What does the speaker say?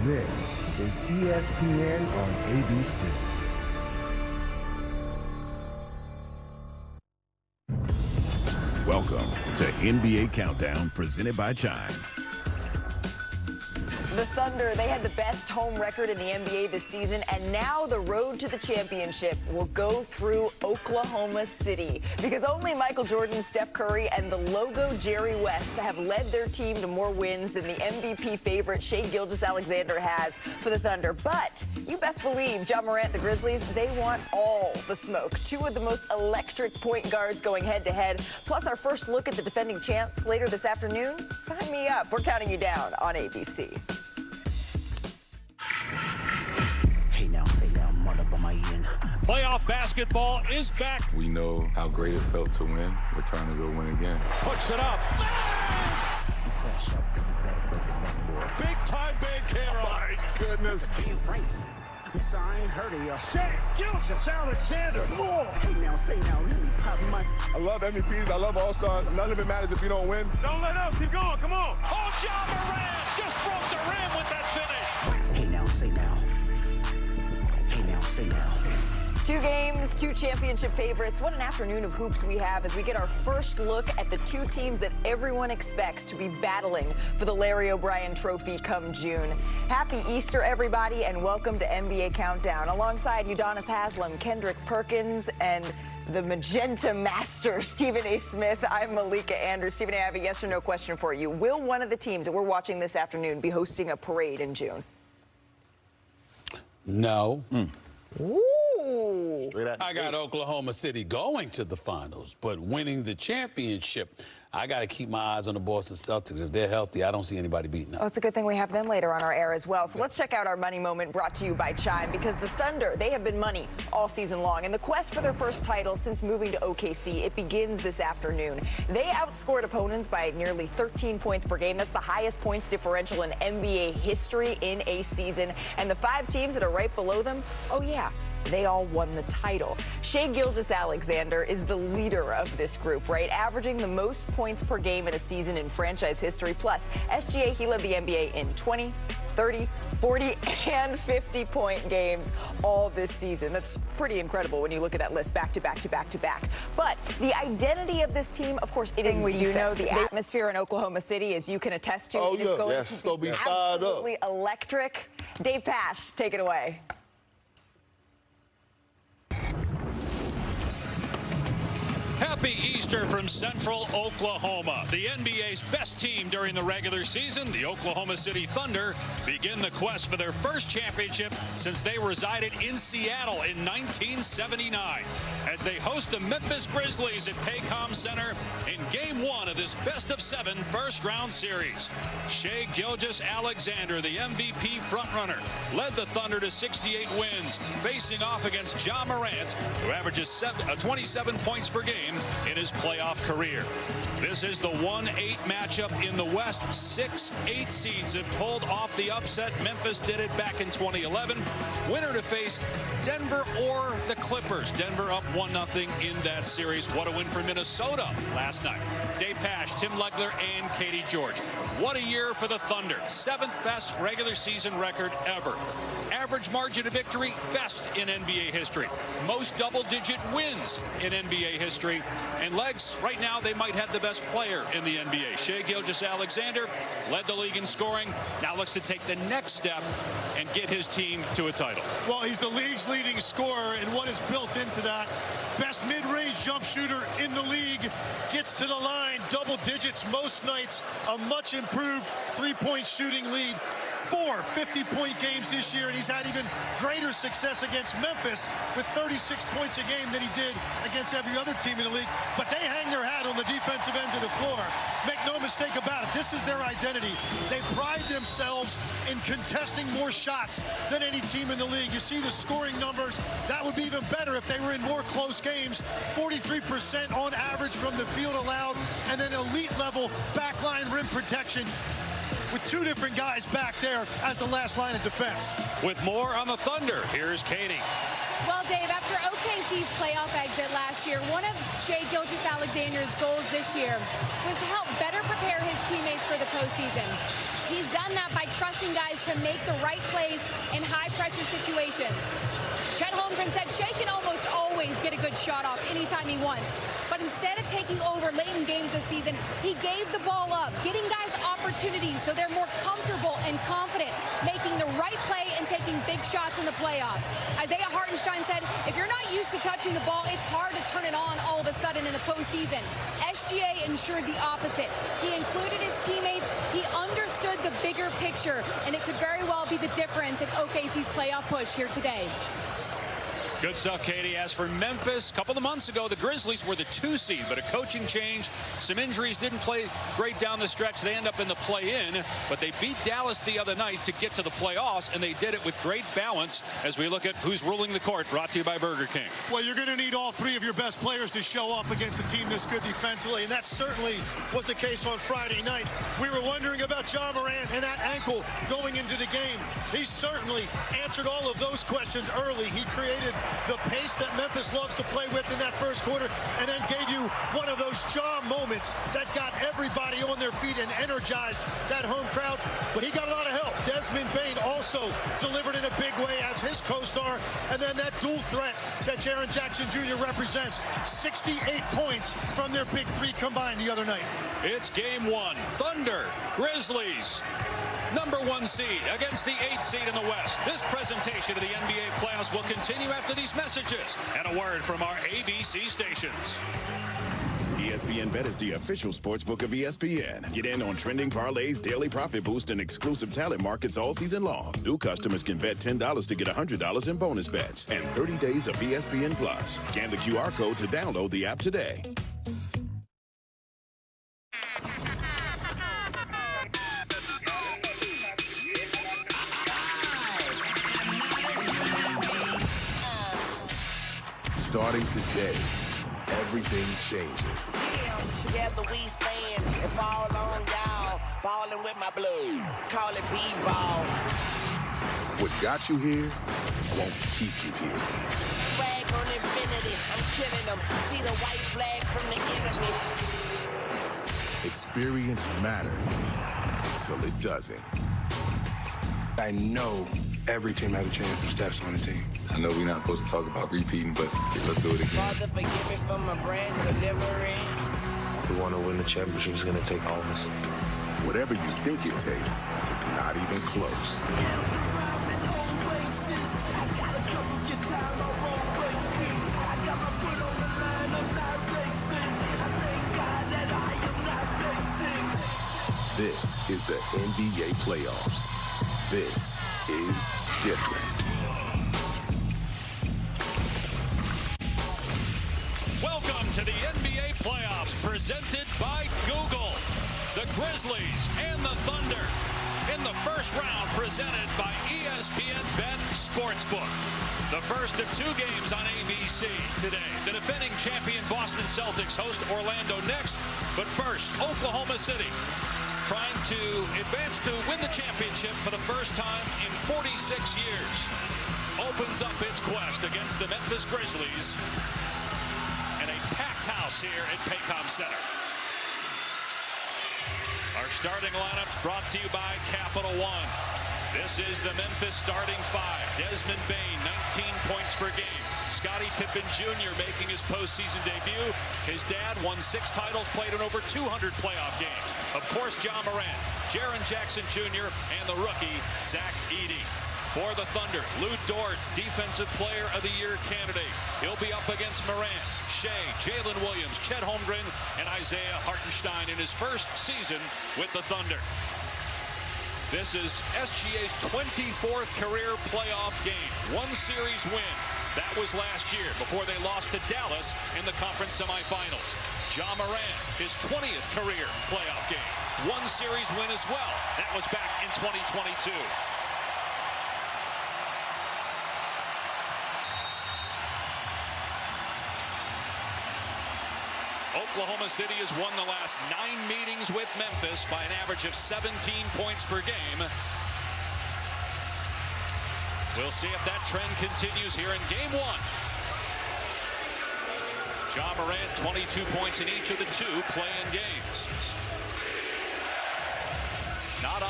This is ESPN on ABC. Welcome to NBA Countdown, presented by Chime. The Thunder, they had the best home record in the NBA this season, and now the road to the championship will go through Oklahoma City, because only Michael Jordan, Steph Curry, and the logo Jerry West have led their team to more wins than the MVP favorite Shai Gilgeous-Alexander has for the Thunder. But you best believe Ja Morant, the Grizzlies, they want all the smoke. Two of the most electric point guards going head-to-head, plus our first look at the defending champs later this afternoon. Sign me up. We're counting you down on ABC. Playoff basketball is back. We know how great it felt to win. We're trying to go win again. Puts it up. Big time Bankero. My goodness. Mister, I ain't heard of you. Shai Gilgeous-Alexander. Hey now, say now, let me pop my. I love MVPs. I love All-Stars. None of it matters if you don't win. Don't let up. Keep going. Come on. Oh, Ja Morant just broke the rim with that finish. Hey now, say now. Hey now, say now. 2 games, 2 championship favorites. What an afternoon of hoops we have as we get our first look at the 2 teams that everyone expects to be battling for the Larry O'Brien Trophy come June. Happy Easter, everybody, and welcome to NBA Countdown. Alongside Udonis Haslem, Kendrick Perkins, and the Magenta Master, Stephen A. Smith, I'm Malika Andrews. Stephen, I have a yes or no question for you. Will one of the teams that we're watching this afternoon be hosting a parade in June? No. Ooh. I got Oklahoma City going to the finals, but winning the championship, I got to keep my eyes on the Boston Celtics. If they're healthy, I don't see anybody beating them. Well, it's a good thing we have them later on our air as well. So let's check out our money moment brought to you by Chime, because the Thunder, they have been money all season long. And the quest for their first title since moving to OKC, it begins this afternoon. They outscored opponents by nearly 13 points per game. That's the highest points differential in NBA history in a season. And the 5 teams that are right below them, oh yeah, they all won the title. Shai Gilgeous-Alexander is the leader of this group, right? Averaging the most points per game in a season in franchise history. Plus, SGA, he led the NBA in 20, 30, 40, and 50-point games all this season. That's pretty incredible when you look at that list back to back to back to back. But the identity of this team, of course, it is defense. We do know the atmosphere in Oklahoma City, as you can attest to, it is going to be absolutely electric. Dave Pasch, take it away. Happy Easter from Central Oklahoma. The NBA's best team during the regular season, the Oklahoma City Thunder, begin the quest for their first championship since they resided in Seattle in 1979, as they host the Memphis Grizzlies at Paycom Center in Game 1 of this best-of-7 first-round series. Shai Gilgeous-Alexander, the MVP frontrunner, led the Thunder to 68 wins, facing off against Ja Morant, who averages 27 points per game in his playoff career. This is the 1-8 matchup in the West. 6 8 seeds have pulled off the upset. Memphis did it back in 2011. Winner to face Denver or the Clippers. Denver up 1-0 in that series. What a win for Minnesota last night. Dave Pasch, Tim Legler, and Katie George. What a year for the Thunder. 7th best regular season record ever. Average margin of victory, best in NBA history. Most double-digit wins in NBA history. And Legs, right now, they might have the best player in the NBA. Shai Gilgeous-Alexander led the league in scoring. Now looks to take the next step and get his team to a title. Well, he's the league's leading scorer, and what is built into that? Best mid-range jump shooter in the league, gets to the line, double digits most nights, a much improved three-point shooting lead. 4 50-point games this year, and he's had even greater success against Memphis with 36 points a game than he did against every other team in the league. But they hang their hat on the defensive end of the floor. Make no mistake about it, this is their identity. They pride themselves in contesting more shots than any team in the league. You see the scoring numbers. That would be even better if they were in more close games. 43% on average from the field allowed, and then elite level backline rim protection, with 2 different guys back there as the last line of defense. With more on the Thunder, here's Katie. Well, Dave, after OKC's playoff exit last year, one of Shai Gilgeous-Alexander's goals this year was to help better prepare his teammates for the postseason. He's done that by trusting guys to make the right plays in high-pressure situations. Chet Holmgren said Shai can almost always get a good shot off anytime he wants. But instead of taking over late in games this season, he gave the ball up, getting guys opportunities so they're more comfortable and confident, making the right play and taking big shots in the playoffs. Isaiah Hartenstein said, if you're not used to touching the ball, it's hard to turn it on all of a sudden in the postseason. SGA ensured the opposite. He included his teammates. He understood the bigger picture, and it could very well be the difference in OKC's playoff push here today. Good stuff, Katie. As for Memphis, a couple of months ago, the Grizzlies were the 2 seed, but a coaching change, some injuries, didn't play great down the stretch. They end up in the play-in, but they beat Dallas the other night to get to the playoffs, and they did it with great balance as we look at who's ruling the court, brought to you by Burger King. Well, you're going to need all 3 of your best players to show up against a team this good defensively, and that certainly was the case on Friday night. We were wondering about Ja Morant and that ankle going into the game. He certainly answered all of those questions early. He created the pace that Memphis loves to play with in that first quarter, and then gave you one of those Ja moments that got everybody on their feet and energized that home crowd. But he got a lot of help. Desmond Bane also delivered in a big way as his co-star, and then that dual threat that Jaren Jackson Jr. represents. 68 points from their big 3 combined the other night. It's game 1. Thunder, Grizzlies. Number 1 seed against the 8th seed in the West. This presentation of the NBA playoffs will continue after these messages and a word from our ABC stations. ESPN Bet is the official sportsbook of ESPN. Get in on trending parlays, daily profit boost, and exclusive talent markets all season long. New customers can bet $10 to get $100 in bonus bets and 30 days of ESPN Plus. Scan the QR code to download the app today. Starting today, everything changes. Together we stand and fall on y'all. Ballin' with my blue. Call it B-ball. What got you here won't keep you here. Swag on infinity. I'm killing them. See the white flag from the enemy. Experience matters until it doesn't. I know every team has a chance of steps on the team. I know we're not supposed to talk about repeating, but let's do it again. Father, forgive me for my brand delivery. We want to win the championship. It's going to take all of us. Whatever you think it takes is not even close. This is the NBA playoffs. This is different. Welcome to the NBA playoffs presented by Google. The Grizzlies and the Thunder in the first round presented by ESPN Bet Sportsbook. The first of 2 games on ABC today. The defending champion Boston Celtics host Orlando next. But first, Oklahoma City trying to advance to win the championship for the first time in 46 years. Opens up its quest against the Memphis Grizzlies and a packed house here at Paycom Center. Our starting lineups brought to you by Capital One. This is the Memphis starting 5. Desmond Bane, 19 points per game. Scottie Pippen Jr. making his postseason debut. His dad won 6 titles, played in over 200 playoff games. Of course, Ja Morant, Jaren Jackson Jr., and the rookie, Zach Edey. For the Thunder, Lou Dort, Defensive Player of the Year candidate. He'll be up against Morant, Shai, Jalen Williams, Chet Holmgren, and Isaiah Hartenstein in his first season with the Thunder. This is SGA's 24th career playoff game. 1 series win. That was last year before they lost to Dallas in the conference semifinals. Ja Morant, his 20th career playoff game. 1 series win as well. That was back in 2022. Oklahoma City has won the last 9 meetings with Memphis by an average of 17 points per game. We'll see if that trend continues here in game one. Ja Morant, 22 points in each of the two play-in games. Not on